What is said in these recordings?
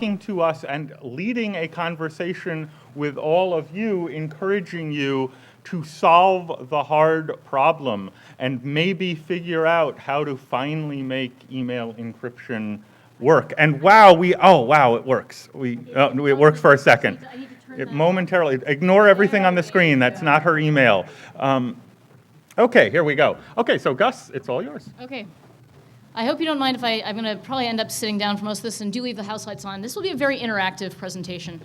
talking to us and leading a conversation with all of you, encouraging you to solve the hard problem and maybe figure out how to finally make email encryption work. And wow, it works. It works for a second. Momentarily, ignore everything on the screen. That's not her email. Okay, here we go. Okay, so Gus, it's all yours. Okay. I hope you don't mind if I'm going to probably end up sitting down for most of this, and do leave the house lights on. This will be a very interactive presentation.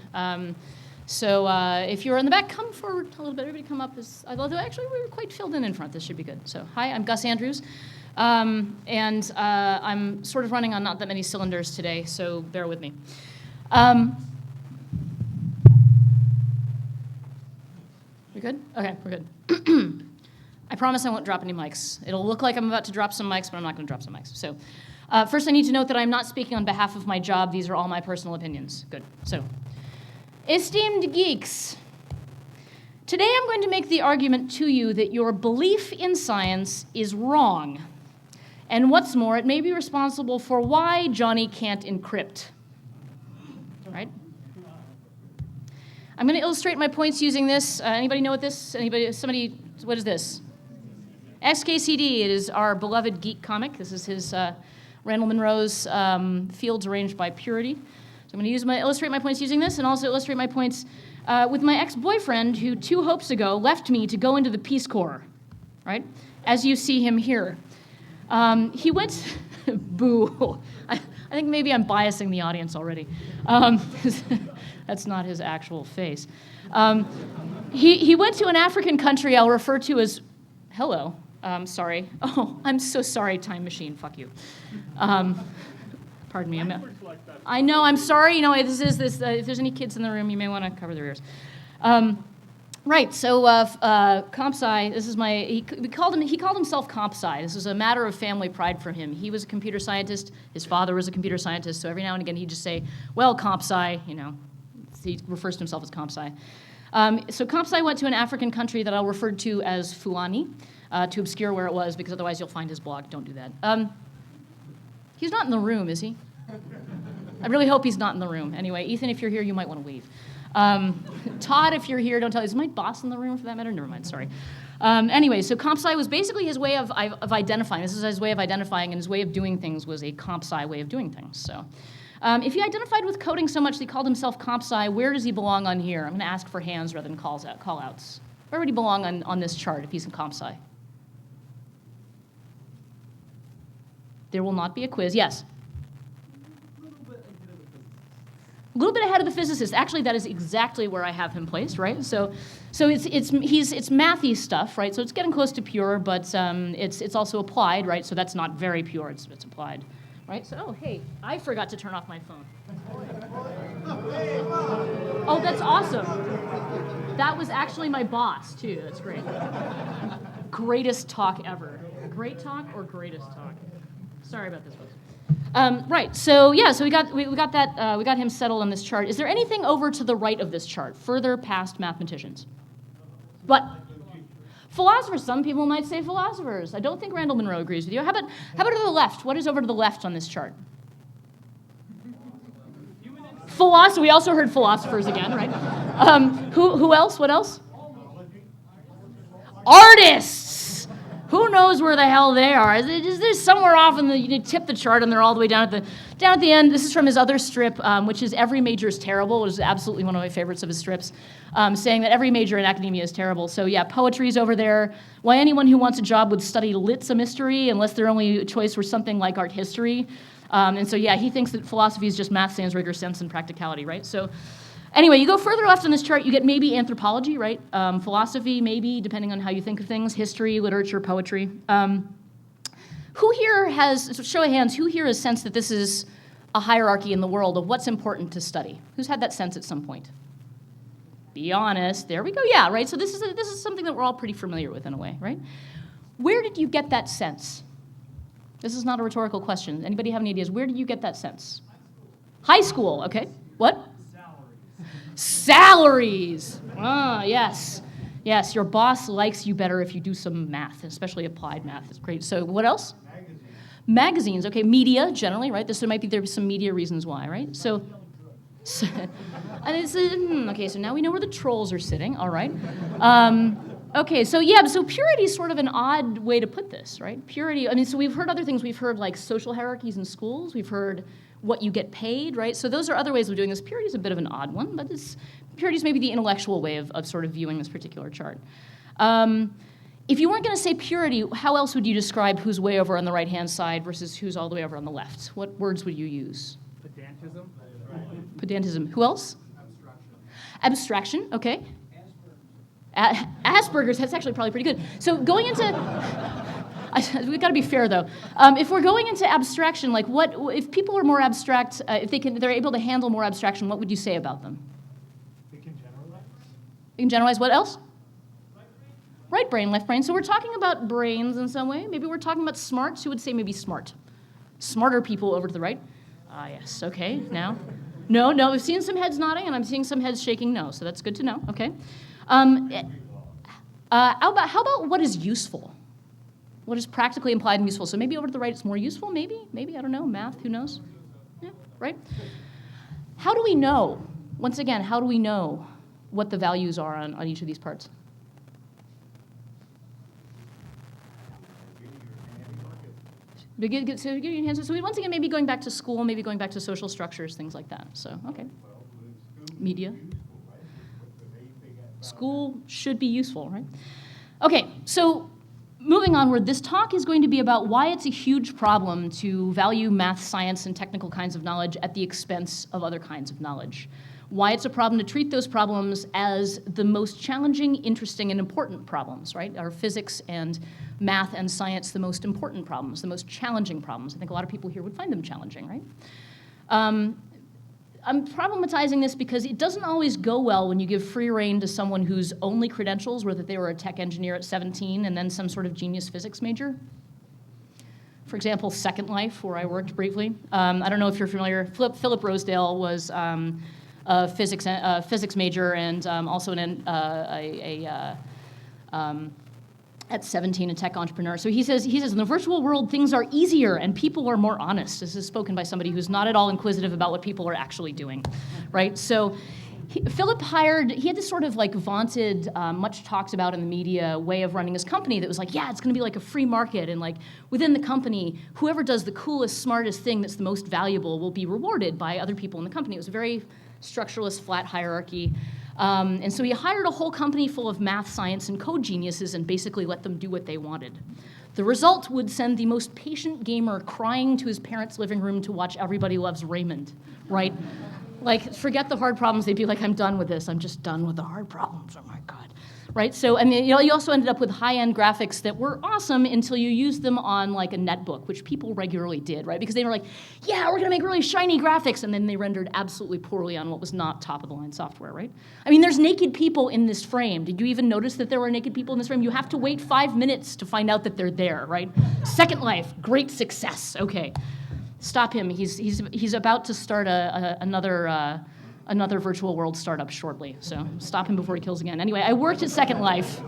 So if you're in the back, come forward a little bit. Everybody come up. Although actually we're quite filled in front. This should be good. So hi, I'm Gus Andrews. And I'm sort of running on not that many cylinders today, so bear with me. We good? Okay, we're good. I promise I won't drop any mics. It'll look like I'm about to drop some mics, but I'm not going to drop some mics. So first I need to note that I'm not speaking on behalf of my job. These are all my personal opinions. Good. So, esteemed geeks, today I'm going to make the argument to you that your belief in science is wrong. And what's more, it may be responsible for why Johnny can't encrypt. Right? I'm going to illustrate my points using this. Anybody know what this? What is this? SkCD. It is our beloved geek comic. This is his Randall Munroe's Fields Arranged by Purity. So I'm going to illustrate my points using this, and also illustrate my points with my ex-boyfriend, who 2 hopes ago left me to go into the Peace Corps. Right? As you see him here. He went, boo. I think maybe I'm biasing the audience already. That's not his actual face. He went to an African country I'll refer to as, hello, sorry. Oh, I'm so sorry, time machine, fuck you. Pardon me. I know, I'm sorry. You know, if there's any kids in the room, you may want to cover their ears. Right, so CompSci, this is he called himself CompSci. This is a matter of family pride for him. He was a computer scientist, his father was a computer scientist, so every now and again he'd just say, well, CompSci, you know, he refers to himself as CompSci. So CompSci went to an African country that I'll refer to as Fulani, to obscure where it was, because otherwise you'll find his blog. Don't do that. He's not in the room, is he? I really hope he's not in the room. Anyway, Ethan, if you're here, you might want to leave. Todd, if you're here, don't tell. Is my boss in the room for that matter? Never mind, sorry. Anyway, so CompSci was basically his way of identifying. This is his way of identifying, and his way of doing things was a CompSci way of doing things. So if he identified with coding so much that he called himself CompSci, where does he belong on here? I'm going to ask for hands rather than call-outs. Where would he belong on this chart if he's in CompSci? There will not be a quiz. Yes? A little bit ahead of the physicist. Actually, that is exactly where I have him placed, right? So it's mathy stuff, right? So it's getting close to pure, but it's also applied, right? So that's not very pure. It's applied, right? So oh hey, I forgot to turn off my phone. Oh, that's awesome. That was actually my boss too. That's great. Greatest talk ever. Great talk or greatest talk? Sorry about this, folks. Right. So yeah. So we got that. We got him settled on this chart. Is there anything over to the right of this chart, further past mathematicians? What? Philosophers. Some people might say philosophers. I don't think Randall Munroe agrees with you. How about to the left? What is over to the left on this chart? Philosophy. We also heard philosophers again, right? Who else? What else? Artists. Who knows where the hell they are? They're somewhere off you tip the chart and they're all the way down at the end. This is from his other strip, which is Every Major is Terrible, which is absolutely one of my favorites of his strips, saying that every major in academia is terrible. So yeah, poetry's over there. Why anyone who wants a job would study lit's a mystery, unless their only choice were something like art history. And so yeah, he thinks that philosophy is just math, sans rigor, sense, and practicality, right? So anyway, you go further left on this chart, you get maybe anthropology, right? Philosophy, maybe, depending on how you think of things, history, literature, poetry. Who here has, so show of hands, who here has sensed that this is a hierarchy in the world of what's important to study? Who's had that sense at some point? Be honest. There we go. Yeah, right? So this is something that we're all pretty familiar with in a way, right? Where did you get that sense? This is not a rhetorical question. Anybody have any ideas? Where did you get that sense? High school, okay. What? Salaries. Ah, yes. Yes, your boss likes you better if you do some math, especially applied math. That's great. So what else? Magazines. Okay, media, generally, right? There might be some media reasons why, right? So So, and it's, okay, so now we know where the trolls are sitting, all right. Okay, so yeah, so purity is sort of an odd way to put this, right? Purity, I mean, so we've heard other things. We've heard like social hierarchies in schools. We've heard what you get paid, right? So those are other ways of doing this. Purity is a bit of an odd one, but purity is maybe the intellectual way of sort of viewing this particular chart. If you weren't going to say purity, how else would you describe who's way over on the right-hand side versus who's all the way over on the left? What words would you use? Pedantism. Pedantism. Who else? Abstraction, okay. Asperger's, that's actually probably pretty good. So going into, we've got to be fair though. If we're going into abstraction, like what, if people are more abstract, if they're able to handle more abstraction, what would you say about them? They can generalize. You can generalize what else? Right brain, left brain. So we're talking about brains in some way. Maybe we're talking about smarts. Who would say maybe smart? Smarter people over to the right. Ah, yes, okay, now. No, I've seen some heads nodding, and I'm seeing some heads shaking no, so that's good to know, okay. How about what is useful? What is practically implied and useful? So maybe over to the right it's more useful, maybe, I don't know, math, who knows? Yeah, right? How do we know, once again, how do we know what the values are on each of these parts? So once again, maybe going back to school, maybe going back to social structures, things like that. So, okay. Media. School should be useful, right? Okay, so moving onward, this talk is going to be about why it's a huge problem to value math, science, and technical kinds of knowledge at the expense of other kinds of knowledge. Why it's a problem to treat those problems as the most challenging, interesting, and important problems, right? Are physics and math and science the most important problems, the most challenging problems? I think a lot of people here would find them challenging, right? I'm problematizing this because it doesn't always go well when you give free rein to someone whose only credentials were that they were a tech engineer at 17 and then some sort of genius physics major. For example, Second Life, where I worked briefly. I don't know if you're familiar. Philip Rosedale was a physics major and also at 17, a tech entrepreneur. So he says, in the virtual world, things are easier and people are more honest. This is spoken by somebody who's not at all inquisitive about what people are actually doing, right? So Philip he had this sort of like vaunted, much talked about in the media way of running his company that was like, yeah, it's gonna be like a free market, and like within the company, whoever does the coolest, smartest thing that's the most valuable will be rewarded by other people in the company. It was a very structuralist, flat hierarchy. And so he hired a whole company full of math, science, and code geniuses and basically let them do what they wanted. The result would send the most patient gamer crying to his parents' living room to watch Everybody Loves Raymond, right? Like, forget the hard problems. They'd be like, I'm done with this. I'm just done with the hard problems. Oh, my God. Right? So, I mean, you also ended up with high-end graphics that were awesome until you used them on, like, a netbook, which people regularly did, right? Because they were like, yeah, we're going to make really shiny graphics, and then they rendered absolutely poorly on what was not top-of-the-line software, right? I mean, there's naked people in this frame. Did you even notice that there were naked people in this frame? You have to wait 5 minutes to find out that they're there, right? Second Life, great success. Okay. Stop him. He's about to start another virtual world startup shortly. So stop him before he kills again. Anyway, I worked at Second Life.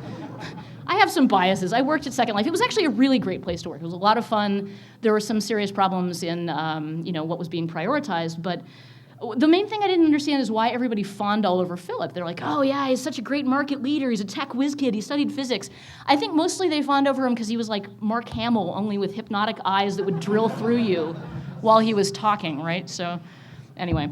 I have some biases. I worked at Second Life. It was actually a really great place to work. It was a lot of fun. There were some serious problems in what was being prioritized, but the main thing I didn't understand is why everybody fawned all over Philip. They're like, oh yeah, he's such a great market leader. He's a tech whiz kid. He studied physics. I think mostly they fawned over him because he was like Mark Hamill, only with hypnotic eyes that would drill through you while he was talking, right? So anyway,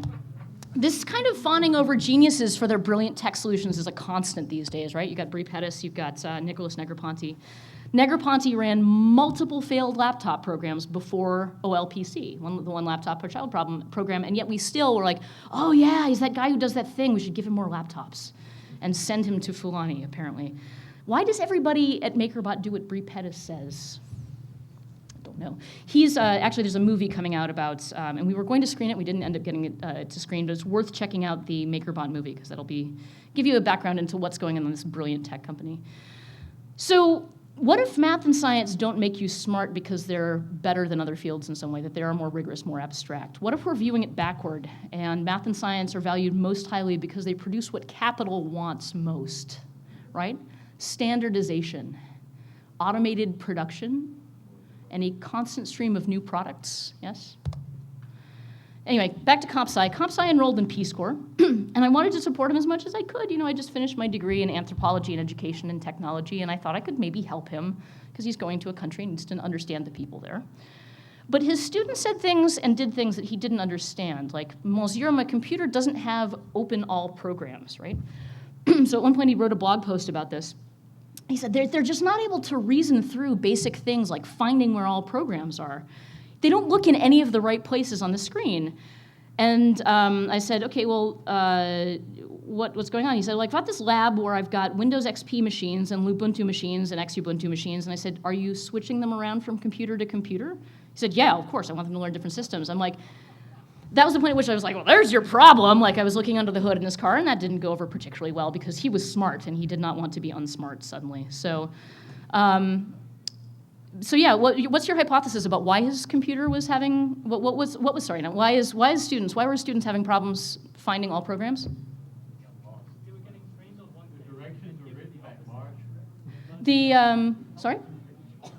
this kind of fawning over geniuses for their brilliant tech solutions is a constant these days, right? You've got Brie Pettis, you've got Nicholas Negroponte. Negroponte ran multiple failed laptop programs before OLPC, the One Laptop Per Child program, and yet we still were like, oh yeah, he's that guy who does that thing. We should give him more laptops and send him to Fulani, apparently. Why does everybody at MakerBot do what Brie Pettis says? No. He's actually, there's a movie coming out about, and we were going to screen it. We didn't end up getting it to screen, but it's worth checking out the MakerBot movie because that'll give you a background into what's going on in this brilliant tech company. So what if math and science don't make you smart because they're better than other fields in some way, that they are more rigorous, more abstract? What if we're viewing it backward and math and science are valued most highly because they produce what capital wants most, right? Standardization, automated production, and a constant stream of new products, yes? Anyway, back to comp sci. Comp sci enrolled in Peace Corps, and I wanted to support him as much as I could. I just finished my degree in anthropology and education and technology, and I thought I could maybe help him because he's going to a country and needs to understand the people there. But his students said things and did things that he didn't understand, like, Monsieur, my computer doesn't have open all programs, right? So at one point he wrote a blog post about this. He said they're just not able to reason through basic things like finding where all programs are. They don't look in any of the right places on the screen. And I said, okay, well, what's going on? He said, well, I've got this lab where I've got Windows XP machines and Ubuntu machines and Xubuntu machines. And I said, are you switching them around from computer to computer? He said, yeah, of course. I want them to learn different systems. I'm like, that was the point at which I was like, well, there's your problem. Like, I was looking under the hood in his car, and that didn't go over particularly well because he was smart, and he did not want to be unsmart suddenly. So yeah, what's your hypothesis about why his computer was having, why were students having problems finding all programs? They were getting trained on one Directions were written by March. Sorry?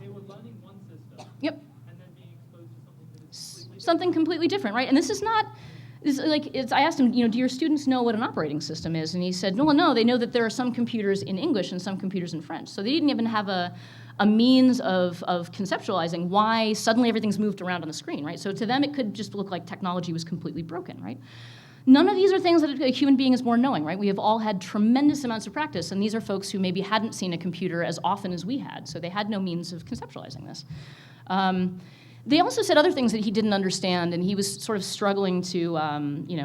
They were learning one system Yep. and then being exposed to Something completely different, right? And this is not, I asked him, do your students know what an operating system is? And he said, no, they know that there are some computers in English and some computers in French. So they didn't even have a means of conceptualizing why suddenly everything's moved around on the screen, right? So to them, it could just look like technology was completely broken, right? None of these are things that a human being is born knowing, right? We have all had tremendous amounts of practice, and these are folks who maybe hadn't seen a computer as often as we had, so they had no means of conceptualizing this. They also said other things that he didn't understand, and he was sort of struggling to,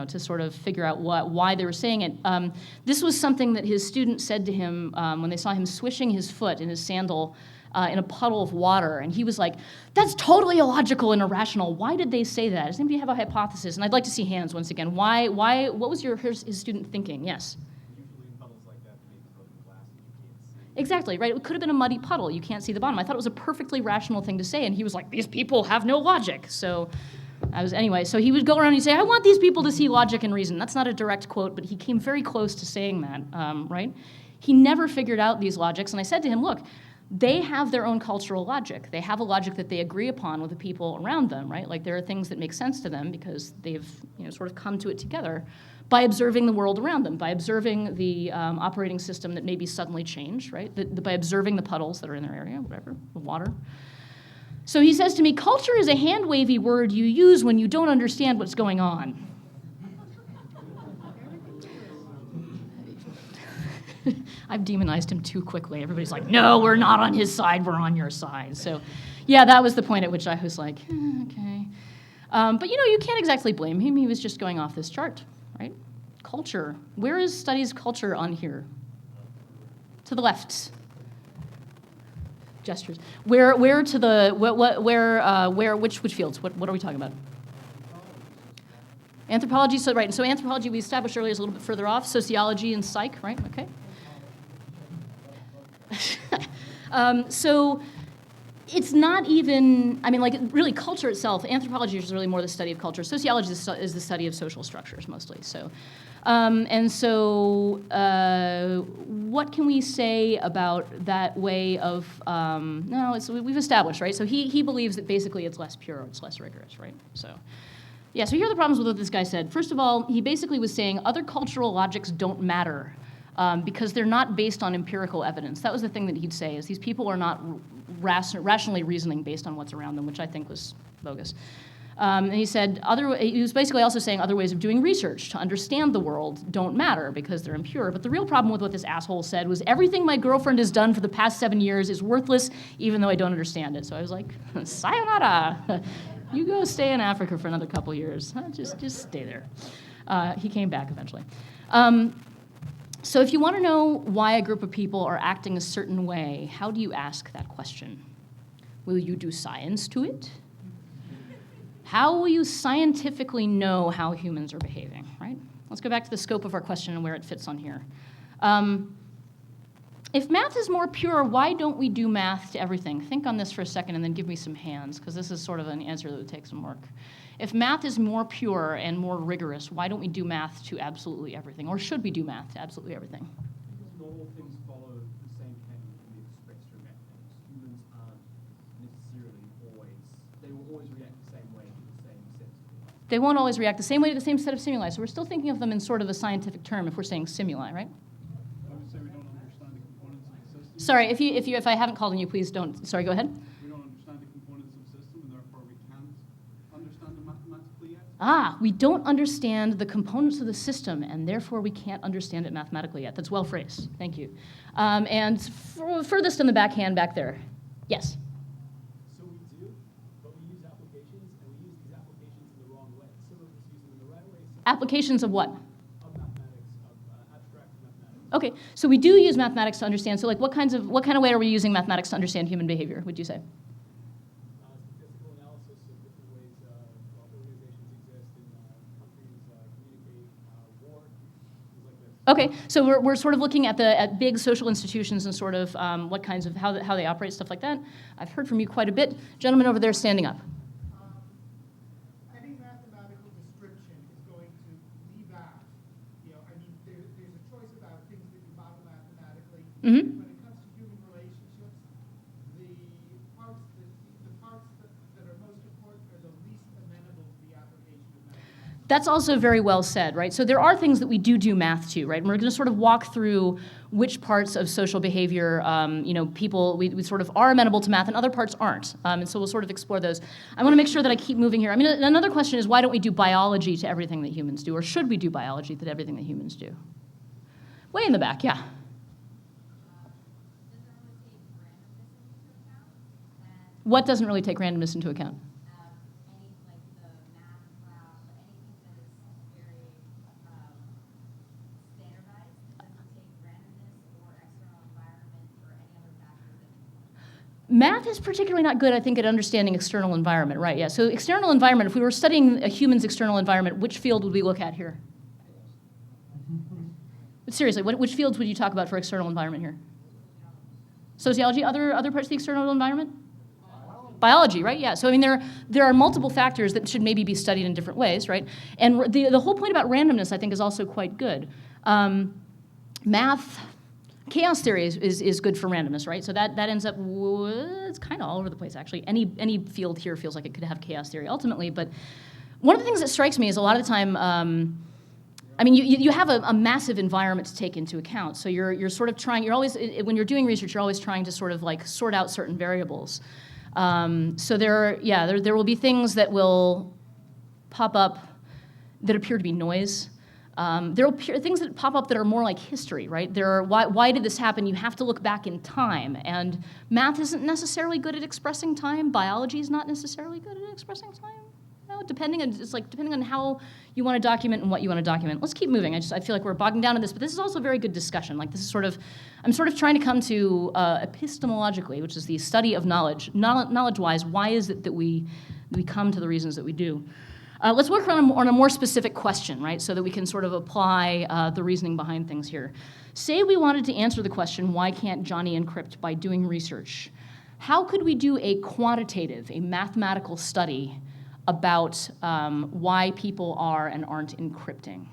to sort of figure out why they were saying it. This was something that his students said to him when they saw him swishing his foot in his sandal in a puddle of water, and he was like, that's totally illogical and irrational. Why did they say that? Does anybody have a hypothesis? And I'd like to see hands once again. What was his student thinking? Yes? Usually in puddles like that, they make broken glass that you can't see. Exactly, right? It could have been a muddy puddle. You can't see the bottom. I thought it was a perfectly rational thing to say, and he was like, these people have no logic. So so he would go around and he'd say, I want these people to see logic and reason. That's not a direct quote, but he came very close to saying that, right? He never figured out these logics, and I said to him, look, they have their own cultural logic. They have a logic that they agree upon with the people around them, right? Like, there are things that make sense to them because they've sort of come to it together by observing the world around them, by observing the operating system that maybe suddenly changed, right? By observing the puddles that are in their area, whatever, the water. So he says to me, culture is a hand-wavy word you use when you don't understand what's going on. I've demonized him too quickly. Everybody's like, no, we're not on his side, we're on your side. So yeah, that was the point at which I was like, okay. But you can't exactly blame him. He was just going off this chart, right? Culture. Where is studies culture on here? To the left. Gestures. Where to the, which fields? What are we talking about? Anthropology, so right, so anthropology we established earlier is a little bit further off. Sociology and psych, right? Okay. So it's not even, really culture itself, anthropology is really more the study of culture. Sociology is the study of social structures mostly. So, what can we say about that way of, we've established, right? So he believes that basically it's less pure, it's less rigorous, right? So, yeah, so here are the problems with what this guy said. First of all, he basically was saying other cultural logics don't matter. Because they're not based on empirical evidence. That was the thing that he'd say, is these people are not rationally reasoning based on what's around them, which I think was bogus. And he said, he was basically also saying other ways of doing research to understand the world don't matter because they're impure. But the real problem with what this asshole said was everything my girlfriend has done for the past 7 years is worthless, even though I don't understand it. So I was like, sayonara. You go stay in Africa for another couple years. Just stay there. He came back eventually. So if you want to know why a group of people are acting a certain way, how do you ask that question? Will you do science to it? How will you scientifically know how humans are behaving, right? Let's go back to the scope of our question and where it fits on here. If math is more pure, why don't we do math to everything? Think on this for a second and then give me some hands, because this is sort of an answer that would take some work. If math is more pure and more rigorous, why don't we do math to absolutely everything? Or should we do math to absolutely everything? Because not all things follow the same pattern can be expressed through mathematics. Humans aren't necessarily always, they will always react the same way to the same sets of things. They won't always react the same way to the same set of stimuli. So we're still thinking of them in sort of a scientific term if we're saying stimuli, right? I would say we don't understand the components of the system. Sorry, if I haven't called on you, please don't. Sorry, go ahead. We don't understand the components of the system, and therefore we can't understand them mathematically yet. We don't understand the components of the system, and therefore we can't understand it mathematically yet. That's well phrased. Thank you. And furthest in the backhand back there. Yes? So we do, but we use applications, and we use these applications in the wrong way. Some of us use them in the right way, some Applications of what? of mathematics, of abstract mathematics. Okay, so we do use mathematics to understand. So like what kind of way are we using mathematics to understand human behavior, would you say? Statistical analysis of different ways organizations exist and countries communicate, war, things like this. Okay, so we're sort of looking at big social institutions and sort of what kinds of, how they operate, stuff like that. I've heard from you quite a bit. Gentleman over there standing up. Any mathematical description is going to leave out, there's a choice about things that you model mathematically. Mm-hmm. When it comes to human relationships, the parts that are most important are the least amenable to the application of mathematics. That's also very well said, right? So there are things that we do math to, right? And we're going to sort of walk through which parts of social behavior, people, we sort of are amenable to math and other parts aren't. And so we'll sort of explore those. I want to make sure that I keep moving here. I mean, another question is, why don't we do biology to everything that humans do? Or should we do biology to everything that humans do? Way in the back, yeah. What doesn't really take randomness into account? Any, like the math class, anything that is very standardized, doesn't take randomness or external environment or any other factors that Math is particularly not good, I think, at understanding external environment, right? Yeah, so external environment, if we were studying a human's external environment, which field would we look at here? Seriously, which fields would you talk about for external environment here? Sociology, other parts of the external environment? Biology, right? Yeah. So I mean, there are multiple factors that should maybe be studied in different ways, right? And the whole point about randomness, I think, is also quite good. Math, chaos theory is good for randomness, right? So that ends up, it's kind of all over the place, actually. Any field here feels like it could have chaos theory ultimately. But one of the things that strikes me is a lot of the time, I mean, you have a massive environment to take into account. So you're sort of trying, when you're doing research, you're always trying to sort of like sort out certain variables. So there will be things that will pop up that appear to be noise. There will appear things that pop up that are more like history, right? Why did this happen? You have to look back in time, and math isn't necessarily good at expressing time. Biology is not necessarily good at expressing time. No, depending on how you want to document and what you want to document. Let's keep moving. I feel like we're bogging down in this, but this is also a very good discussion. Like this is I'm sort of trying to come to epistemologically, which is the study of knowledge. Knowledge-wise, why is it that we come to the reasons that we do? Let's work on a more specific question, right, so that we can sort of apply the reasoning behind things here. Say we wanted to answer the question, why can't Johnny encrypt, by doing research. How could we do a quantitative, a mathematical study about why people are and aren't encrypting?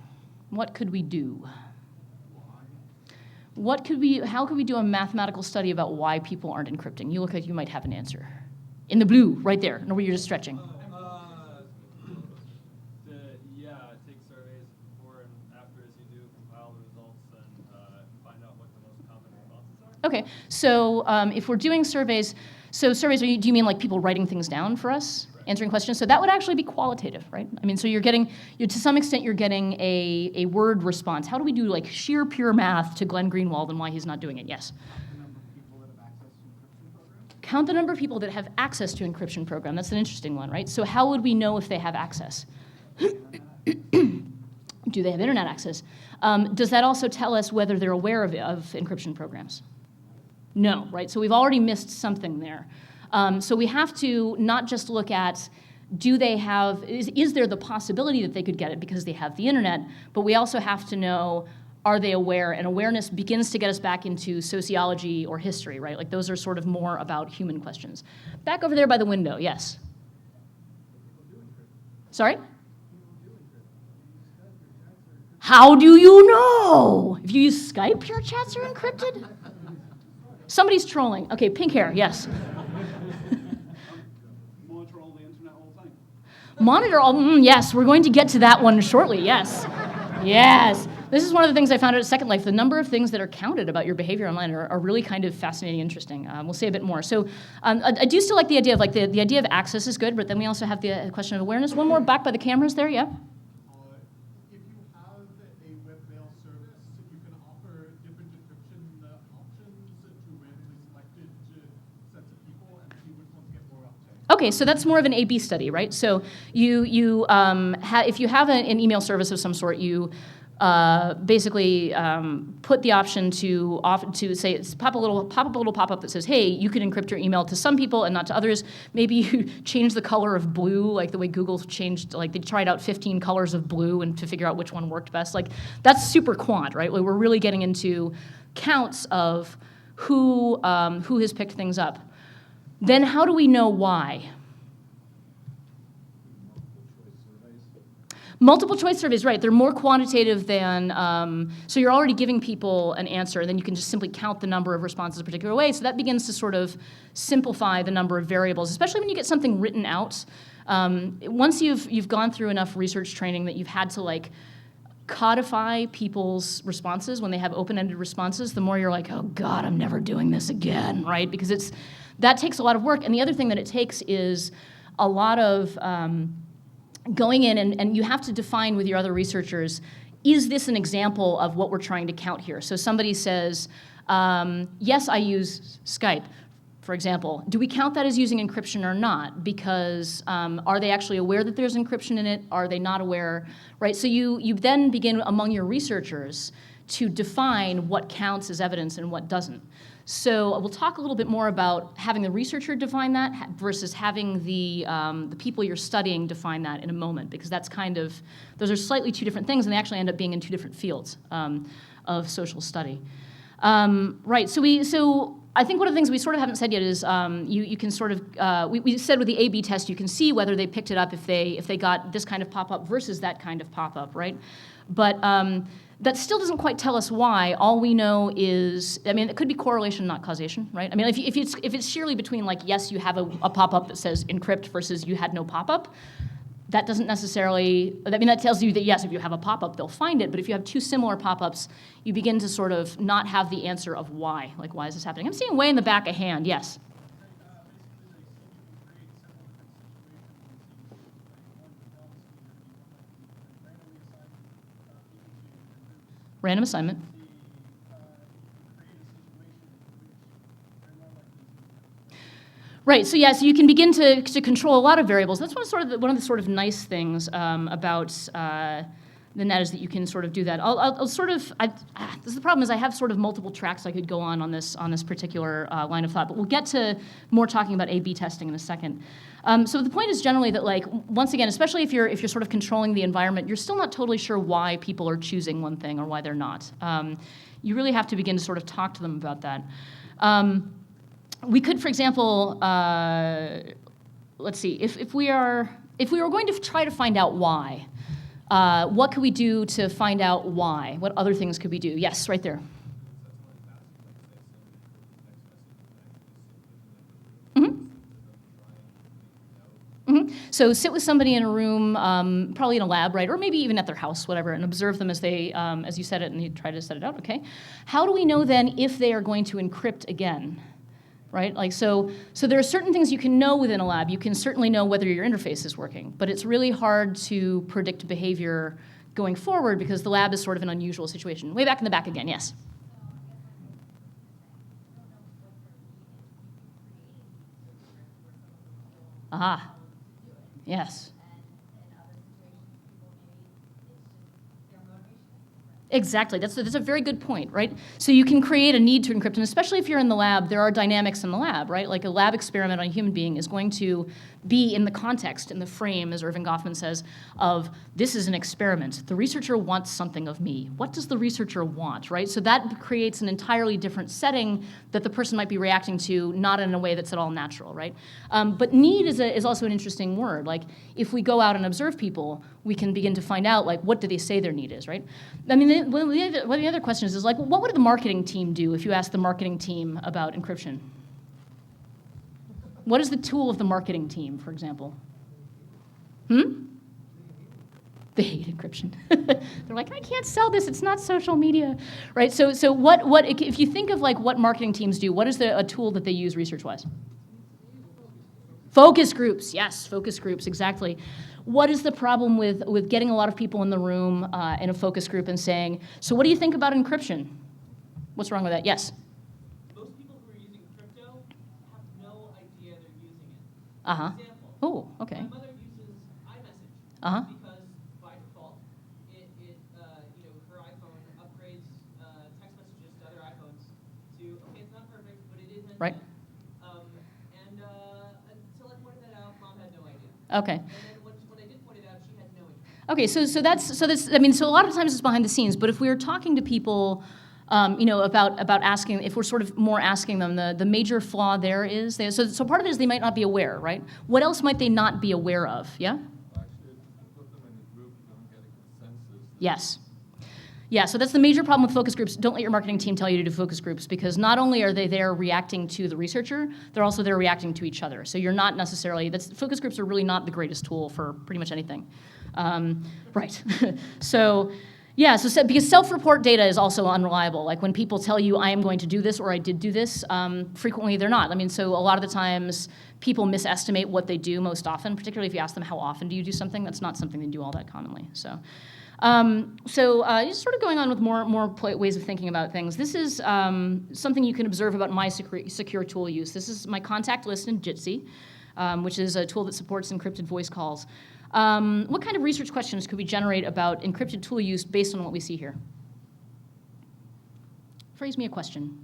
What could we do? How could we do a mathematical study about why people aren't encrypting? You look like you might have an answer. In the blue, right there, where you're just stretching. Take surveys before and after as you do, compile the results, and find out what the most common responses are. Okay, so if we're doing surveys, do you mean like people writing things down for us? Right. Answering questions? So that would actually be qualitative, right? I mean, so to some extent, you're getting a word response. How do we do like sheer pure math to Glenn Greenwald and why he's not doing it? Yes? Count the number of people that have access to encryption program. That's an interesting one, right? So how would we know if they have access? Do they have internet access? Does that also tell us whether they're aware of encryption programs? No, right? So we've already missed something there. So we have to not just look at, is there the possibility that they could get it because they have the internet, but we also have to know, are they aware? And awareness begins to get us back into sociology or history, right? Like those are sort of more about human questions. Back over there by the window, yes? Sorry? How do you know? If you use Skype, your chats are encrypted? Somebody's trolling. Okay, pink hair, yes. Monitor all the internet all the time. Monitor all, yes, we're going to get to that one shortly, yes. Yes. This is one of the things I found out at Second Life. The number of things that are counted about your behavior online are really kind of fascinating and interesting. We'll say a bit more. So I do still like the idea of, like, the idea of access is good, but then we also have the question of awareness. One more back by the cameras there, yeah? If you have a web mail service, you can offer different encryption options to randomly selected sets of people and see which ones get more uptake. Okay, so that's more of an A/B study, right? So if you have an email service of some sort, you basically put the option to say pop up a little pop-up that says, hey, you can encrypt your email to some people and not to others. Maybe you change the color of blue, like the way Google changed, like they tried out 15 colors of blue and to figure out which one worked best. Like that's super quant, right? Like, we're really getting into counts of who has picked things up. Then how do we know why? Multiple choice surveys, right. They're more quantitative than, so you're already giving people an answer, and then you can just simply count the number of responses a particular way. So that begins to sort of simplify the number of variables, especially when you get something written out. Once you've gone through enough research training that you've had to, like, codify people's responses when they have open-ended responses, the more you're like, oh God, I'm never doing this again, right? Because that takes a lot of work. And the other thing that it takes is a lot of going in and you have to define with your other researchers, is this an example of what we're trying to count here? So somebody says, yes, I use Skype, for example. Do we count that as using encryption or not? Because are they actually aware that there's encryption in it? Are they not aware, right? So you then begin among your researchers to define what counts as evidence and what doesn't. So we'll talk a little bit more about having the researcher define that versus having the people you're studying define that in a moment, because that's those are slightly two different things, and they actually end up being in two different fields of social study. Right, so I think one of the things we sort of haven't said yet is you can sort of, we said with the A/B test, you can see whether they picked it up if they got this kind of pop-up versus that kind of pop-up, right? But that still doesn't quite tell us why. All we know is, I mean, it could be correlation, not causation, right? I mean, if it's sheerly between, like, yes, you have a pop-up that says encrypt versus you had no pop-up, that doesn't necessarily, I mean, that tells you that, yes, if you have a pop-up, they'll find it, but if you have two similar pop-ups, you begin to sort of not have the answer of why. Like, why is this happening? I'm seeing way in the back a hand, yes? Random assignment. Right. So yeah. So you can begin to control a lot of variables. That's one of the sort of nice things about the net is that you can sort of do that. I'll sort of. This is the problem is I have sort of multiple tracks I could go on this particular line of thought. But we'll get to more talking about A/B testing in a second. So the point is generally that, like, once again, especially if you're sort of controlling the environment, you're still not totally sure why people are choosing one thing or why they're not. You really have to begin to sort of talk to them about that. We could, for example, let's see, if we were going to try to find out why, what could we do to find out why? What other things could we do? Yes, right there. So sit with somebody in a room, probably in a lab, right, or maybe even at their house, whatever, and observe them as they, as you set it and you try to set it out, okay? How do we know then if they are going to encrypt again, right? Like, so there are certain things you can know within a lab. You can certainly know whether your interface is working, but it's really hard to predict behavior going forward because the lab is sort of an unusual situation. Way back in the back again, yes? Aha. Yes. Exactly. That's a very good point, right? So you can create a need to encrypt, and especially if you're in the lab, there are dynamics in the lab, right? Like a lab experiment on a human being is going to be in the context, in the frame, as Irving Goffman says, of this is an experiment. The researcher wants something of me. What does the researcher want, right? So that creates an entirely different setting that the person might be reacting to, not in a way that's at all natural, right? But need is also an interesting word. Like, if we go out and observe people, we can begin to find out, like, what do they say their need is, right? I mean, one of the other questions is, like, what would the marketing team do if you asked the marketing team about encryption? What is the tool of the marketing team, for example? They hate encryption. They're like, I can't sell this. It's not social media, right? So what if you think of like what marketing teams do? What is a tool that they use research-wise? Focus groups. Yes, focus groups. Exactly. What is the problem with getting a lot of people in the room in a focus group and saying, so what do you think about encryption? What's wrong with that? Yes. Most people who are using crypto have no idea they're using it. Uh huh. For example, Oh, okay. my mother uses iMessage Uh huh. because by default, her iPhone upgrades text messages to other iPhones to, okay, it's not perfect, but it is Right. Until I pointed that out, Mom had no idea. Okay. And then when I did point it out, she had no idea. Okay, so a lot of times it's behind the scenes, but if we were talking to people, about asking, if we're sort of more asking them, the major flaw there is, so part of it is they might not be aware, right? What else might they not be aware of, yeah? Actually, if you put them in a group, you don't get a consensus. Yes. Yeah, so that's the major problem with focus groups. Don't let your marketing team tell you to do focus groups, because not only are they there reacting to the researcher, they're also there reacting to each other. So you're not necessarily, focus groups are really not the greatest tool for pretty much anything. Right. So, yeah, because self-report data is also unreliable. Like when people tell you, I am going to do this or I did do this, frequently they're not. I mean, so a lot of the times people misestimate what they do most often, particularly if you ask them how often do you do something, that's not something they do all that commonly. So just sort of going on with more ways of thinking about things. This is something you can observe about my secure tool use. This is my contact list in Jitsi, which is a tool that supports encrypted voice calls. What kind of research questions could we generate about encrypted tool use based on what we see here? Phrase me a question.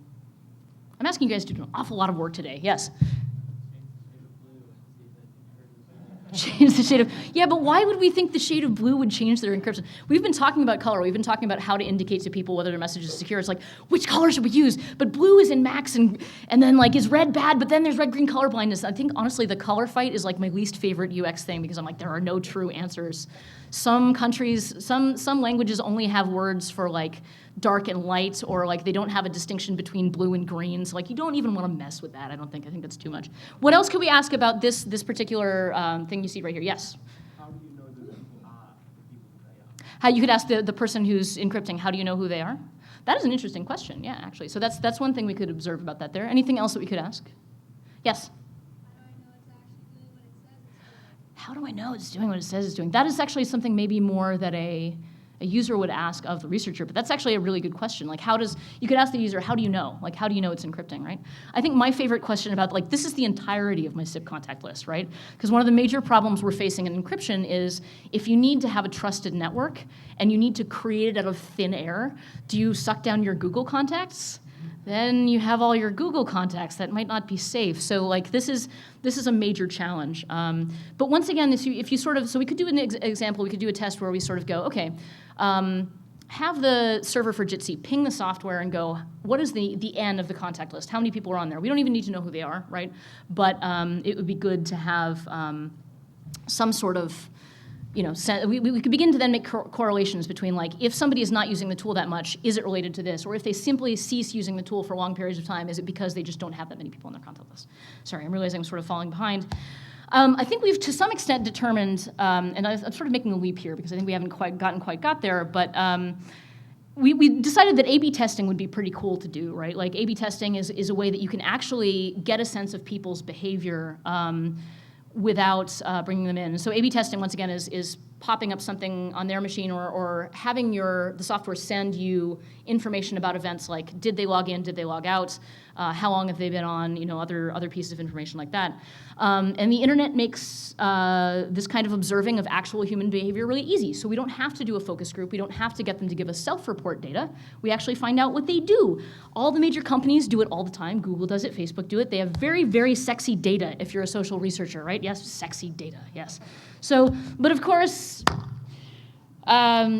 I'm asking you guys to do an awful lot of work today. Yes? Change the shade of, yeah, but why would we think the shade of blue would change their encryption? We've been talking about color. We've been talking about how to indicate to people whether their message is secure. It's like, which color should we use? But blue is in max, and then like, is red bad? But then there's red-green color blindness. I think, honestly, the color fight is like my least favorite UX thing, because I'm like, there are no true answers. Some countries, some languages only have words for like dark and light, or like they don't have a distinction between blue and green. So like you don't even want to mess with that. I think that's too much. What else could we ask about this particular thing you see right here? Yes? How do you know that people are the people they are? How you could ask the person who's encrypting, how do you know who they are? That is an interesting question, yeah, actually. So that's one thing we could observe about that there. Anything else that we could ask? Yes? How do I know it's doing what it says it's doing? That is actually something maybe more that a user would ask of the researcher, but that's actually a really good question. Like you could ask the user, how do you know? Like, how do you know it's encrypting, right? I think my favorite question about, like, this is the entirety of my SIP contact list, right? Because one of the major problems we're facing in encryption is if you need to have a trusted network and you need to create it out of thin air, do you suck down your Google contacts? Then you have all your Google contacts that might not be safe. So like this is a major challenge. But once again, if you sort of, so we could do an example, we could do a test where we sort of go, okay, have the server for Jitsi ping the software and go, what is the N of the contact list? How many people are on there? We don't even need to know who they are, right? But it would be good to have some sort of, we could begin to then make correlations between, like, if somebody is not using the tool that much, is it related to this? Or if they simply cease using the tool for long periods of time, is it because they just don't have that many people on their contact list? Sorry, I'm realizing I'm sort of falling behind. I think we've, to some extent, determined, and I'm sort of making a leap here because I think we haven't quite got there, but we decided that A/B testing would be pretty cool to do, right? Like, A/B testing is a way that you can actually get a sense of people's behavior without bringing them in. So A/B testing, once again, is popping up something on their machine or having the software send you information about events like, did they log in, did they log out, how long have they been on, other pieces of information like that. And the internet makes this kind of observing of actual human behavior really easy. So we don't have to do a focus group. We don't have to get them to give us self-report data. We actually find out what they do. All the major companies do it all the time. Google does it, Facebook do it. They have very, very sexy data if you're a social researcher, right? Yes, sexy data, yes. So, but of course,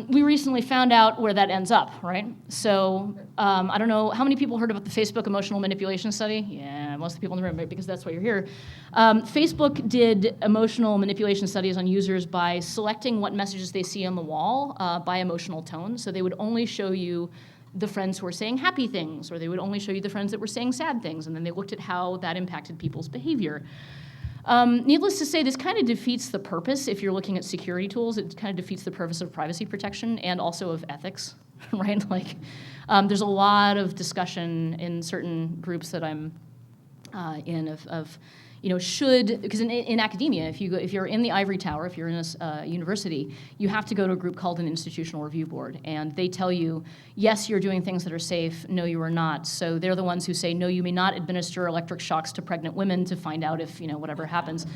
we recently found out where that ends up, right? So I don't know, how many people heard about the Facebook emotional manipulation study? Yeah, most of the people in the room, right? Because that's why you're here. Facebook did emotional manipulation studies on users by selecting what messages they see on the wall by emotional tone. So they would only show you the friends who were saying happy things, or they would only show you the friends that were saying sad things, and then they looked at how that impacted people's behavior. Needless to say, this kind of defeats the purpose. If you're looking at security tools, it kind of defeats the purpose of privacy protection and also of ethics, right? Like, there's a lot of discussion in certain groups that I'm in of should, because in academia, if you're in the ivory tower, if you're in a university, you have to go to a group called an institutional review board, and they tell you, yes, you're doing things that are safe, no, you are not. So they're the ones who say, no, you may not administer electric shocks to pregnant women to find out if, whatever happens.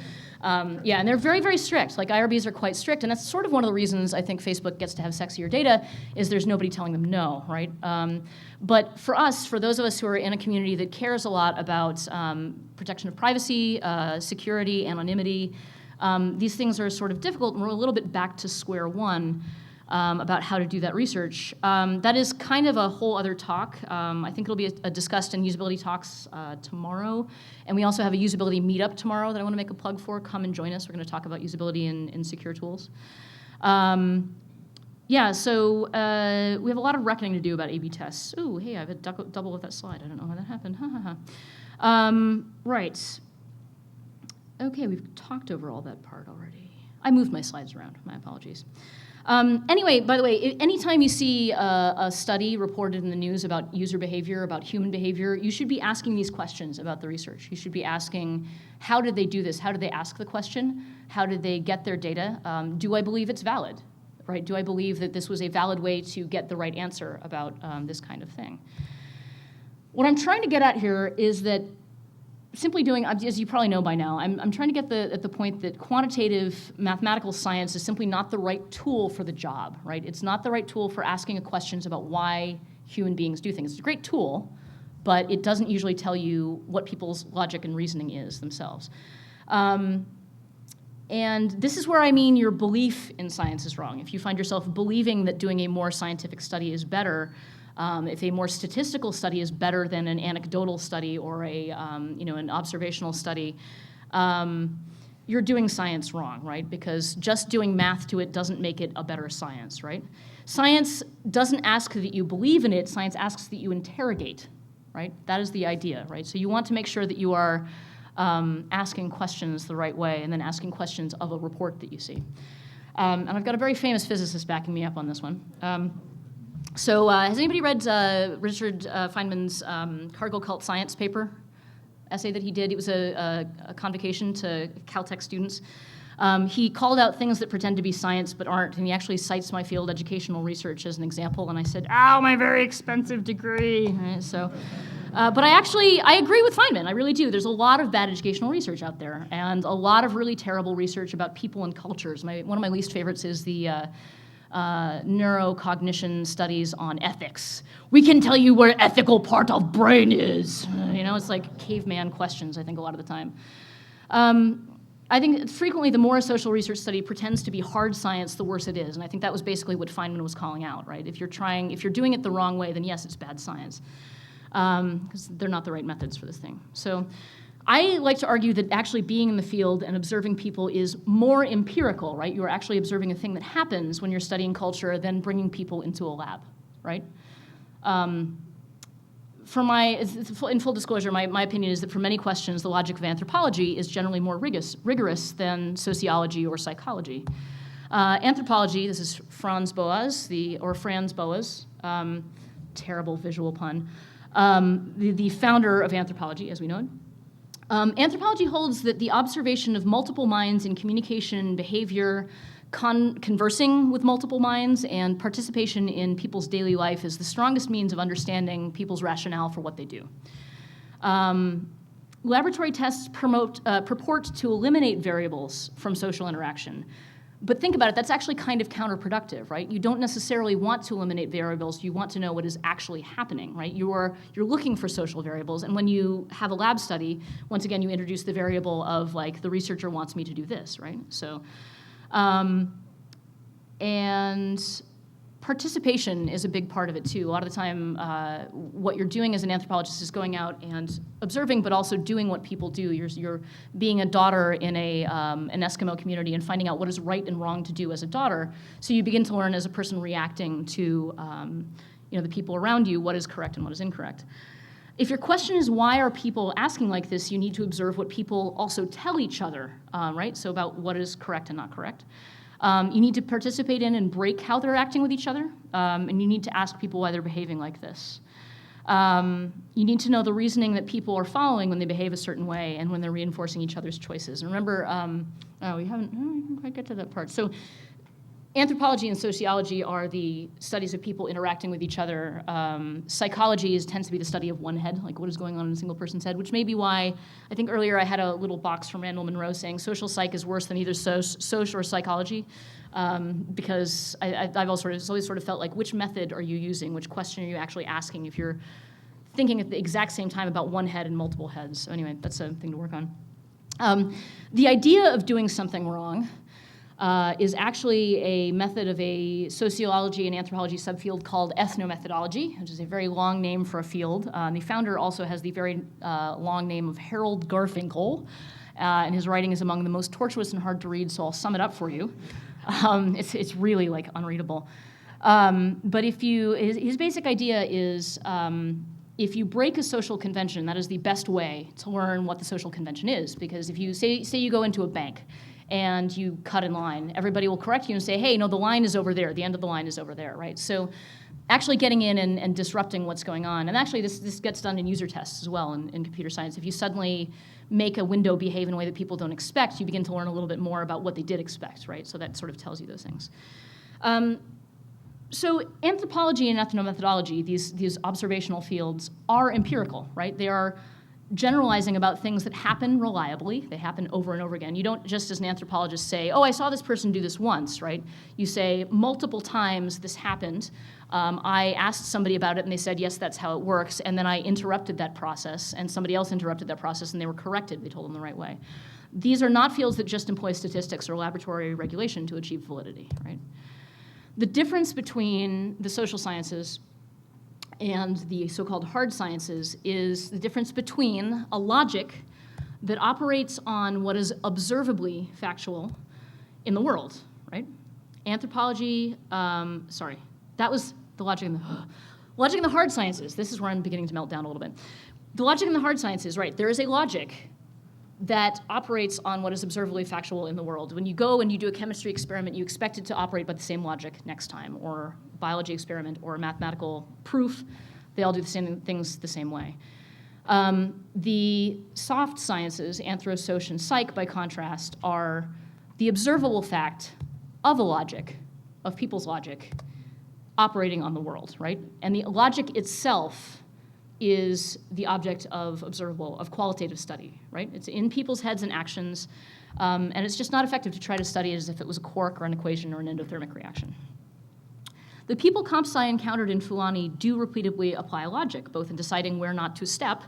Yeah, and they're very, very strict. Like, IRBs are quite strict, and that's sort of one of the reasons I think Facebook gets to have sexier data, is there's nobody telling them no, right? But for us, for those of us who are in a community that cares a lot about protection of privacy, security, anonymity, these things are sort of difficult, and we're a little bit back to square one about how to do that research. That is kind of a whole other talk. I think it'll be discussed in usability talks tomorrow. And we also have a usability meetup tomorrow that I want to make a plug for. Come and join us. We're going to talk about usability in secure tools. Yeah, so we have a lot of reckoning to do about A/B tests. Ooh, hey, I have a double with that slide. I don't know how that happened. Ha, ha, ha. Right. Okay, we've talked over all that part already. I moved my slides around. My apologies. Anyway, by the way, anytime you see a study reported in the news about user behavior, about human behavior, you should be asking these questions about the research. You should be asking, how did they do this? How did they ask the question? How did they get their data? Do I believe it's valid? Right? Do I believe that this was a valid way to get the right answer about this kind of thing? What I'm trying to get at here is that simply doing, as you probably know by now, I'm trying to get at the point that quantitative mathematical science is simply not the right tool for the job, right? It's not the right tool for asking questions about why human beings do things. It's a great tool, but it doesn't usually tell you what people's logic and reasoning is themselves. And this is where I mean your belief in science is wrong. If you find yourself believing that doing a more scientific study is better, if a more statistical study is better than an anecdotal study or an observational study, you're doing science wrong, right? Because just doing math to it doesn't make it a better science, right? Science doesn't ask that you believe in it. Science asks that you interrogate, right? That is the idea, right? So you want to make sure that you are asking questions the right way and then asking questions of a report that you see. And I've got a very famous physicist backing me up on this one. So has anybody read Richard Feynman's Cargill Cult Science paper essay that he did? It was a convocation to Caltech students. He called out things that pretend to be science but aren't, and he actually cites my field educational research as an example, and I said, ow, my very expensive degree. Right, so, but I agree with Feynman, I really do. There's a lot of bad educational research out there, and a lot of really terrible research about people and cultures. One of my least favorites is the neurocognition studies on ethics. We can tell you where ethical part of brain is. It's like caveman questions, I think, a lot of the time. I think frequently the more a social research study pretends to be hard science, the worse it is. And I think that was basically what Feynman was calling out, right? If you're doing it the wrong way, then yes, it's bad science. Because they're not the right methods for this thing. So I like to argue that actually being in the field and observing people is more empirical, right? You're actually observing a thing that happens when you're studying culture than bringing people into a lab, right? In full disclosure, my opinion is that for many questions, the logic of anthropology is generally more rigorous than sociology or psychology. Anthropology, this is Franz Boas, terrible visual pun, the founder of anthropology, as we know it. Anthropology holds that the observation of multiple minds in communication, behavior, conversing with multiple minds, and participation in people's daily life is the strongest means of understanding people's rationale for what they do. Laboratory tests purport to eliminate variables from social interaction. But think about it, that's actually kind of counterproductive, right? You don't necessarily want to eliminate variables, you want to know what is actually happening, right? You're looking for social variables, and when you have a lab study, once again, you introduce the variable of, like, the researcher wants me to do this, right? So, and participation is a big part of it too. A lot of the time, what you're doing as an anthropologist is going out and observing, but also doing what people do. You're being a daughter in an Eskimo community and finding out what is right and wrong to do as a daughter. So you begin to learn as a person reacting to the people around you what is correct and what is incorrect. If your question is why are people asking like this, you need to observe what people also tell each other, right? So about what is correct and not correct. You need to participate in and break how they're acting with each other, and you need to ask people why they're behaving like this. You need to know the reasoning that people are following when they behave a certain way and when they're reinforcing each other's choices. And remember, we didn't quite get to that part. So anthropology and sociology are the studies of people interacting with each other. Psychology tends to be the study of one head, like what is going on in a single person's head, which may be why I think earlier I had a little box from Randall Monroe saying social psych is worse than either soc or psychology, because I've always sort of felt like which method are you using, which question are you actually asking if you're thinking at the exact same time about one head and multiple heads. So anyway, that's a thing to work on. The idea of doing something wrong is actually a method of a sociology and anthropology subfield called Ethno Methodology, which is a very long name for a field. The founder also has the very long name of Harold Garfinkel, and his writing is among the most tortuous and hard to read, so I'll sum it up for you. It's really like unreadable. But his basic idea is if you break a social convention, that is the best way to learn what the social convention is, because if you say you go into a bank and you cut in line, everybody will correct you and say, hey, no, the line is over there. The end of the line is over there, right? So actually getting in and disrupting what's going on. And actually this gets done in user tests as well in computer science. If you suddenly make a window behave in a way that people don't expect, you begin to learn a little bit more about what they did expect, right? So that sort of tells you those things. So anthropology and ethnomethodology, these observational fields, are empirical, right? They are generalizing about things that happen reliably. They happen over and over again. You don't just as an anthropologist say, oh, I saw this person do this once, right? You say multiple times this happened. I asked somebody about it and they said, yes, that's how it works. And then I interrupted that process and somebody else interrupted that process and they were corrected. They told them the right way. These are not fields that just employ statistics or laboratory regulation to achieve validity, right? The difference between the social sciences and the so-called hard sciences is the difference between a logic that operates on what is observably factual in the world, right? Anthropology, that was the logic in the hard sciences. This is where I'm beginning to melt down a little bit. The logic in the hard sciences, right, there is a logic that operates on what is observably factual in the world. When you go and you do a chemistry experiment, you expect it to operate by the same logic next time, or biology experiment, or mathematical proof. They all do the same things the same way. The soft sciences, anthro, soc, and psych, by contrast, are the observable fact of a logic, of people's logic, operating on the world, right? And the logic itself is the object of qualitative study, right? It's in people's heads and actions, and it's just not effective to try to study it as if it was a quark or an equation or an endothermic reaction. The people comp sci encountered in Fulani do repeatedly apply logic, both in deciding where not to step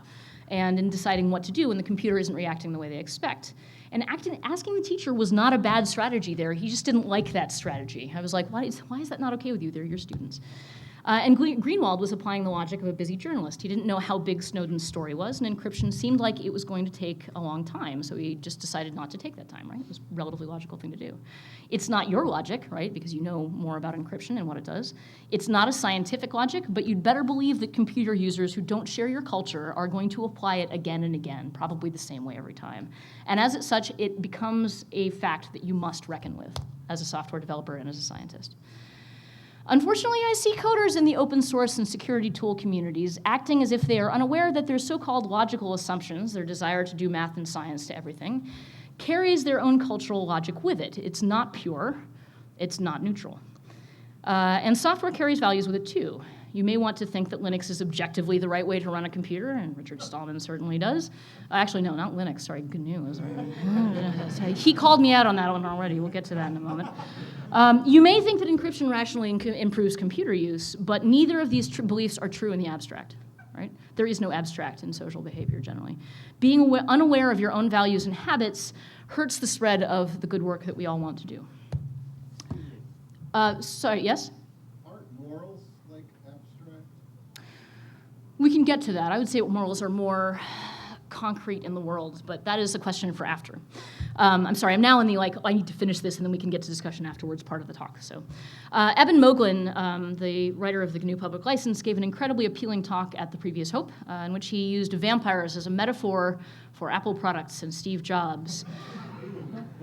and in deciding what to do when the computer isn't reacting the way they expect. And asking the teacher was not a bad strategy there. He just didn't like that strategy. I was like, why is that not okay with you? They're your students. And Greenwald was applying the logic of a busy journalist. He didn't know how big Snowden's story was, and encryption seemed like it was going to take a long time, so he just decided not to take that time, right? It was a relatively logical thing to do. It's not your logic, right, because you know more about encryption and what it does. It's not a scientific logic, but you'd better believe that computer users who don't share your culture are going to apply it again and again, probably the same way every time. And as such, it becomes a fact that you must reckon with as a software developer and as a scientist. Unfortunately, I see coders in the open source and security tool communities acting as if they are unaware that their so-called logical assumptions, their desire to do math and science to everything, carries their own cultural logic with it. It's not pure, it's not neutral. And software carries values with it too. You may want to think that Linux is objectively the right way to run a computer, and Richard Stallman certainly does. Actually, no, not Linux, sorry, GNU. He called me out on that one already. We'll get to that in a moment. You may think that encryption rationally improves computer use, but neither of these beliefs are true in the abstract, right? There is no abstract in social behavior generally. Being unaware of your own values and habits hurts the spread of the good work that we all want to do. Sorry, yes? Aren't morals like abstract? We can get to that. I would say morals are more concrete in the world, but that is a question for after. I'm sorry, I'm now in the I need to finish this and then we can get to discussion afterwards part of the talk. So, Eben Moglen, the writer of the GNU Public License, gave an incredibly appealing talk at the previous Hope, in which he used vampires as a metaphor for Apple products and Steve Jobs.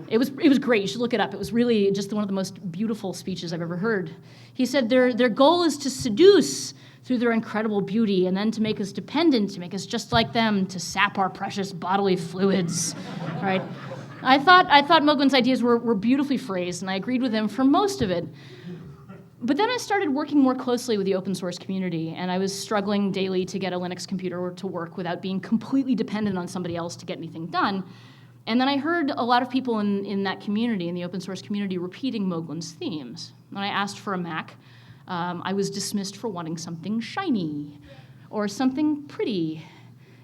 It was great. You should look it up. It was really just one of the most beautiful speeches I've ever heard. He said their goal is to seduce through their incredible beauty and then to make us dependent, to make us just like them, to sap our precious bodily fluids, right? I thought Moglen's ideas were beautifully phrased, and I agreed with him for most of it. But then I started working more closely with the open source community, and I was struggling daily to get a Linux computer to work without being completely dependent on somebody else to get anything done. And then I heard a lot of people in that community, in the open source community, repeating Moglen's themes. When I asked for a Mac, I was dismissed for wanting something shiny or something pretty.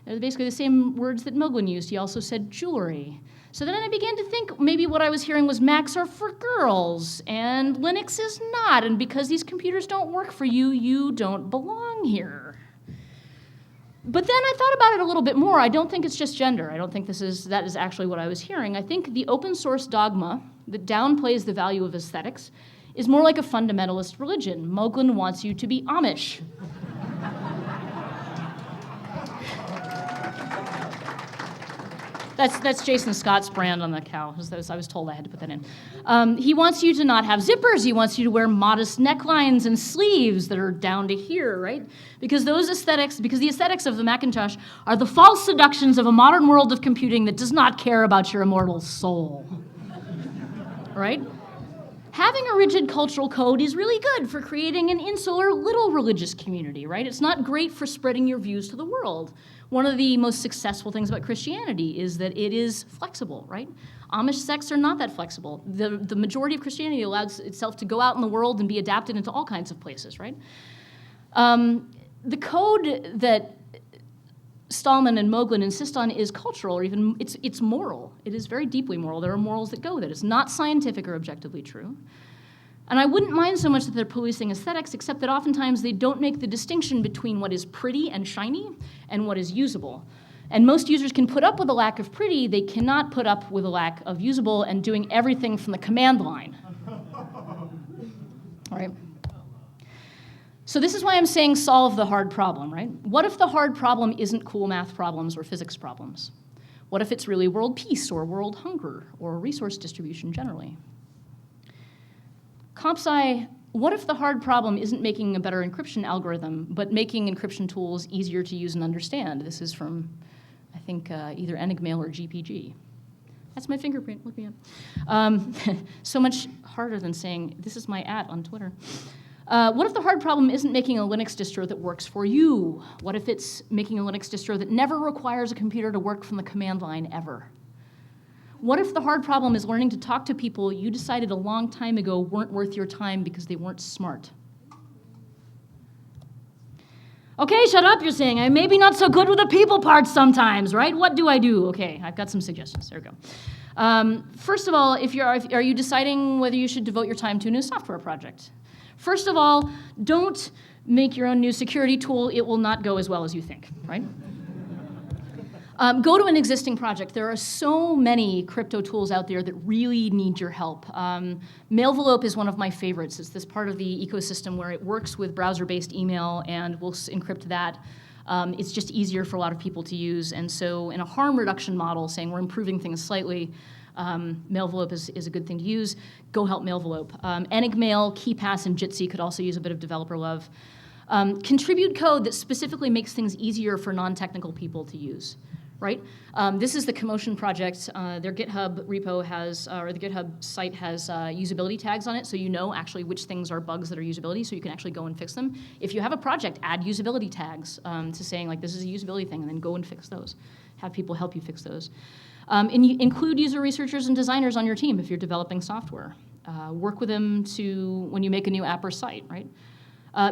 It was basically the same words that Moglen used. He also said jewelry. So then I began to think maybe what I was hearing was Macs are for girls and Linux is not. And because these computers don't work for you, you don't belong here. But then I thought about it a little bit more. I don't think it's just gender. I don't think that is actually what I was hearing. I think the open source dogma that downplays the value of aesthetics is more like a fundamentalist religion. Moglen wants you to be Amish. That's Jason Scott's brand on the cow. I was told I had to put that in. He wants you to not have zippers. He wants you to wear modest necklines and sleeves that are down to here, right? Because the aesthetics of the Macintosh are the false seductions of a modern world of computing that does not care about your immortal soul, right? Having a rigid cultural code is really good for creating an insular little religious community, right? It's not great for spreading your views to the world. One of the most successful things about Christianity is that it is flexible, right? Amish sects are not that flexible. The majority of Christianity allows itself to go out in the world and be adapted into all kinds of places, right? The code that Stallman and Moglen insist on is cultural, or even it's moral. It is very deeply moral. There are morals that go with it. It's not scientific or objectively true. And I wouldn't mind so much that they're policing aesthetics, except that oftentimes they don't make the distinction between what is pretty and shiny and what is usable. And most users can put up with a lack of pretty. They cannot put up with a lack of usable and doing everything from the command line. All right. So this is why I'm saying solve the hard problem, right? What if the hard problem isn't cool math problems or physics problems? What if it's really world peace or world hunger or resource distribution generally? CompSci, what if the hard problem isn't making a better encryption algorithm, but making encryption tools easier to use and understand? This is from, I think, either Enigmail or GPG. That's my fingerprint, look me up. So much harder than saying, this is my @ on Twitter. What if the hard problem isn't making a Linux distro that works for you? What if it's making a Linux distro that never requires a computer to work from the command line ever? What if the hard problem is learning to talk to people you decided a long time ago weren't worth your time because they weren't smart? Okay, shut up, you're saying. I'm maybe not so good with the people part sometimes, right? What do I do? Okay, I've got some suggestions. There we go. First of all, are you deciding whether you should devote your time to a new software project? First of all, don't make your own new security tool. It will not go as well as you think, right? Go to an existing project. There are so many crypto tools out there that really need your help. Mailvelope is one of my favorites. It's this part of the ecosystem where it works with browser-based email and will encrypt that. It's just easier for a lot of people to use. And so in a harm reduction model, saying we're improving things slightly, Mailvelope is a good thing to use. Go help Mailvelope. Enigmail, KeePass, and Jitsi could also use a bit of developer love. Contribute code that specifically makes things easier for non-technical people to use. Right? This is the Commotion project. Their GitHub repo has, or the GitHub site has usability tags on it, so you know actually which things are bugs that are usability, so you can actually go and fix them. If you have a project, add usability tags to saying, like, this is a usability thing, and then go and fix those. Have people help you fix those. And you include user researchers and designers on your team if you're developing software. Work with them when you make a new app or site, right?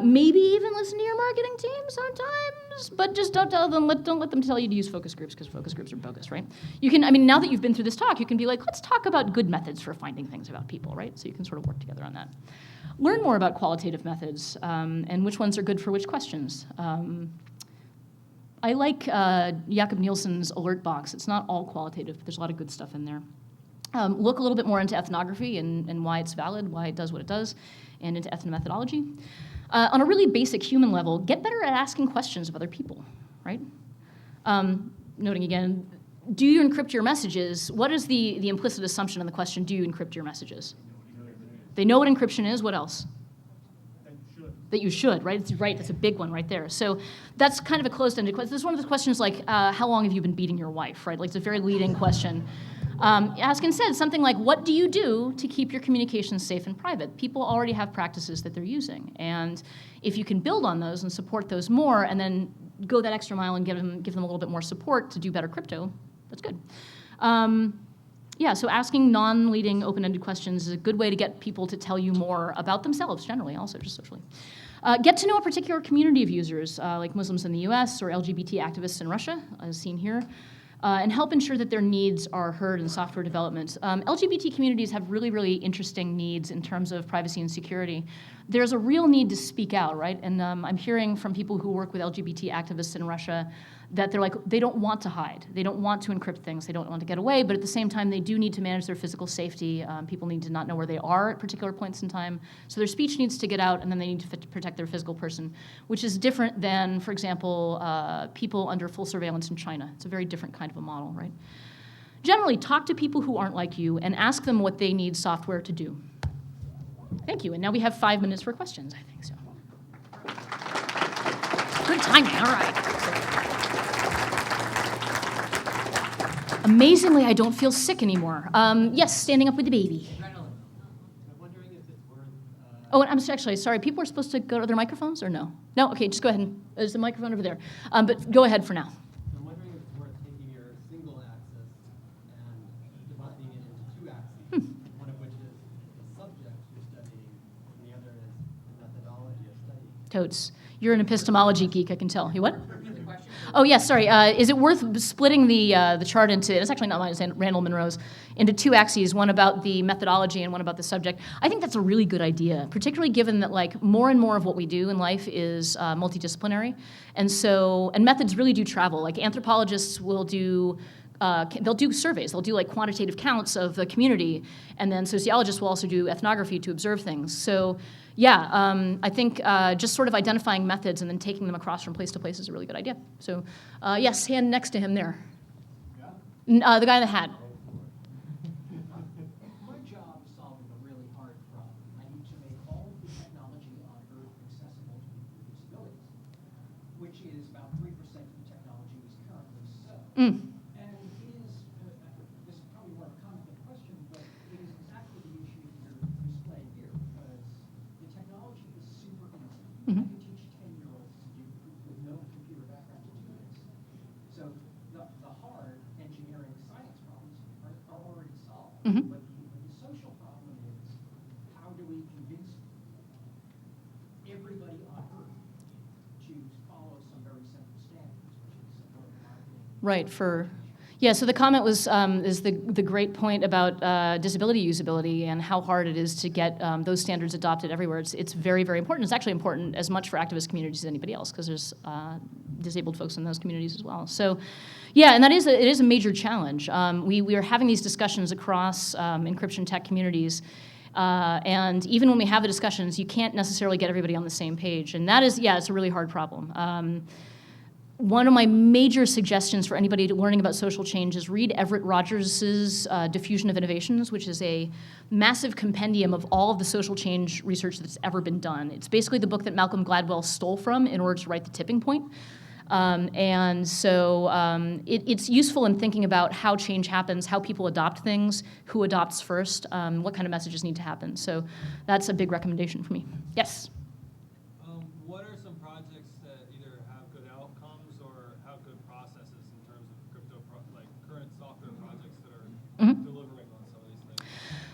Maybe even listen to your marketing team sometimes, but just don't let them tell you to use focus groups, because focus groups are bogus, right? You can, now that you've been through this talk, you can be like, let's talk about good methods for finding things about people, right? So you can sort of work together on that. Learn more about qualitative methods and which ones are good for which questions. I like Jakob Nielsen's alert box. It's not all qualitative, but there's a lot of good stuff in there. Look a little bit more into ethnography and why it's valid, why it does what it does, and into Ethno Methodology. On a really basic human level, get better at asking questions of other people, right? Noting again, do you encrypt your messages? What is the implicit assumption in the question, do you encrypt your messages? They know what encryption is, what else? That you should, right? It's right, that's a big one right there. So that's kind of a closed-ended question. This is one of the questions like, how long have you been beating your wife, right? Like it's a very leading question. Ask instead something like, what do you do to keep your communications safe and private? People already have practices that they're using. And if you can build on those and support those more and then go that extra mile and give them a little bit more support to do better crypto, that's good. Yeah, so asking non-leading open-ended questions is a good way to get people to tell you more about themselves generally, also just socially. Get to know a particular community of users, like Muslims in the US or LGBT activists in Russia, as seen here, and help ensure that their needs are heard in software development. LGBT communities have really, really interesting needs in terms of privacy and security. There's a real need to speak out, right? And I'm hearing from people who work with LGBT activists in Russia that they're like, they don't want to hide. They don't want to encrypt things. They don't want to get away, but at the same time, they do need to manage their physical safety. People need to not know where they are at particular points in time. So their speech needs to get out, and then they need to protect their physical person, which is different than, for example, people under full surveillance in China. It's a very different kind of a model, right? Generally, talk to people who aren't like you and ask them what they need software to do. Thank you, and now we have 5 minutes for questions, I think so. Good timing, all right. Amazingly, I don't feel sick anymore. Yes, standing up with the baby. I'm wondering if it's worth. Oh, and I'm actually sorry. People are supposed to go to their microphones, or no? No. Okay, just go ahead. There's a microphone over there. But go ahead for now. I'm wondering if it's worth taking your single axis and dividing it into two axes, one of which is the subject you're studying, and the other is the methodology of study. Totes. You're an epistemology geek, I can tell. You what? Oh, yes, sorry. Is it worth splitting the chart into, it's actually not mine, it's Randall Monroe's, into two axes, one about the methodology and one about the subject? I think that's a really good idea, particularly given that like more and more of what we do in life is multidisciplinary. And methods really do travel. Like anthropologists will do they'll do surveys. They'll do like quantitative counts of the community, and then sociologists will also do ethnography to observe things. So, yeah, I think just sort of identifying methods and then taking them across from place to place is a really good idea. So, yes, hand next to him there. The guy in the hat. My job is solving a really hard problem. I need to make all of the technology on Earth accessible to people with disabilities, which is about 3% of the technology is currently so. And it is, this is probably more of a comment than a question, but it is exactly the issue you're displaying here, because the technology is super easy. I can teach 10-year-olds with no computer background to do this. So the hard engineering science problems are already solved. But the social problem is, how do we convince everybody on Earth to follow some very simple standards, which is support marketing? Right, yeah, so the comment was is the great point about disability usability and how hard it is to get those standards adopted everywhere. It's very, very important. It's actually important as much for activist communities as anybody else, because there's disabled folks in those communities as well. So, yeah, and it is a major challenge. We are having these discussions across encryption tech communities, and even when we have the discussions, you can't necessarily get everybody on the same page. And that is, yeah, it's a really hard problem. One of my major suggestions for anybody learning about social change is read Everett Rogers' Diffusion of Innovations, which is a massive compendium of all of the social change research that's ever been done. It's basically the book that Malcolm Gladwell stole from in order to write The Tipping Point. And so it's useful in thinking about how change happens, how people adopt things, who adopts first, what kind of messages need to happen. So that's a big recommendation for me. Yes? What are some projects that either have good outcomes or have good processes in terms of current software projects that are delivering on some of these things?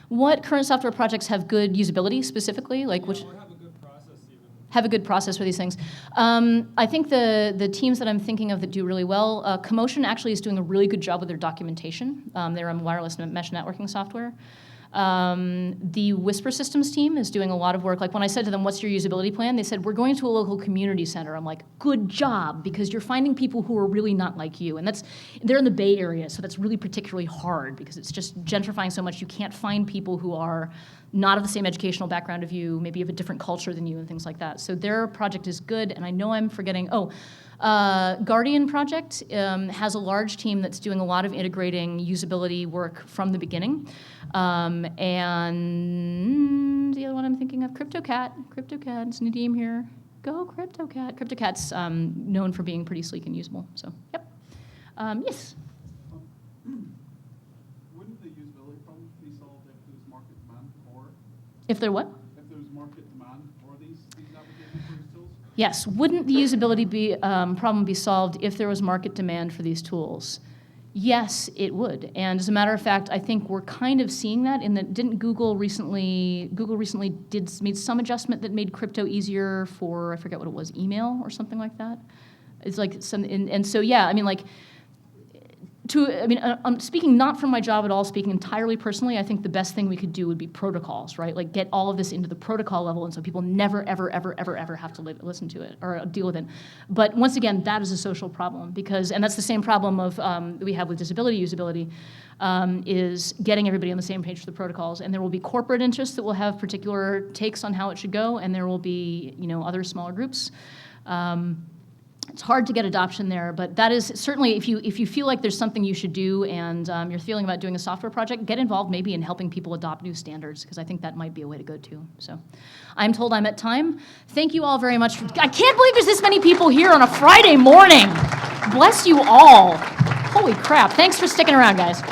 What current software projects have good usability specifically? Like which? Or have a good process even. Have a good process for these things. I think the teams that I'm thinking of that do really well, Commotion actually is doing a really good job with their documentation. They're on wireless mesh networking software. The Whisper Systems team is doing a lot of work. Like when I said to them, what's your usability plan? They said, we're going to a local community center. I'm like, good job, because you're finding people who are really not like you. And they're in the Bay Area, so that's really particularly hard because it's just gentrifying so much. You can't find people who are not of the same educational background of you, maybe of a different culture than you and things like that. So their project is good, and I know I'm forgetting, Guardian Project has a large team that's doing a lot of integrating usability work from the beginning. And the other one I'm thinking of, CryptoCat. CryptoCat's Nadeem here. Go CryptoCat. CryptoCat's known for being pretty sleek and usable. So, yep. Yes? Wouldn't the usability problem be solved if there's market demand for? If there what? If there's market demand for these applications for these tools? Yes. Wouldn't the usability problem be solved if there was market demand for these tools? Yes, it would. And as a matter of fact, I think we're kind of seeing that in that didn't Google recently made some adjustment that made crypto easier for, I forget what it was, email or something like that. It's like and so yeah, I mean like I'm speaking not from my job at all, speaking entirely personally, I think the best thing we could do would be protocols, right? Like get all of this into the protocol level, and so people never, ever, ever, ever, ever have to listen to it or deal with it. But once again, that is a social problem and that's the same problem of that we have with disability usability, is getting everybody on the same page for the protocols. And there will be corporate interests that will have particular takes on how it should go, and there will be, other smaller groups. It's hard to get adoption there, but that is certainly, if you feel like there's something you should do and you're feeling about doing a software project, get involved maybe in helping people adopt new standards, because I think that might be a way to go too. So I'm told I'm at time. Thank you all very much. I can't believe there's this many people here on a Friday morning. Bless you all. Holy crap. Thanks for sticking around, guys.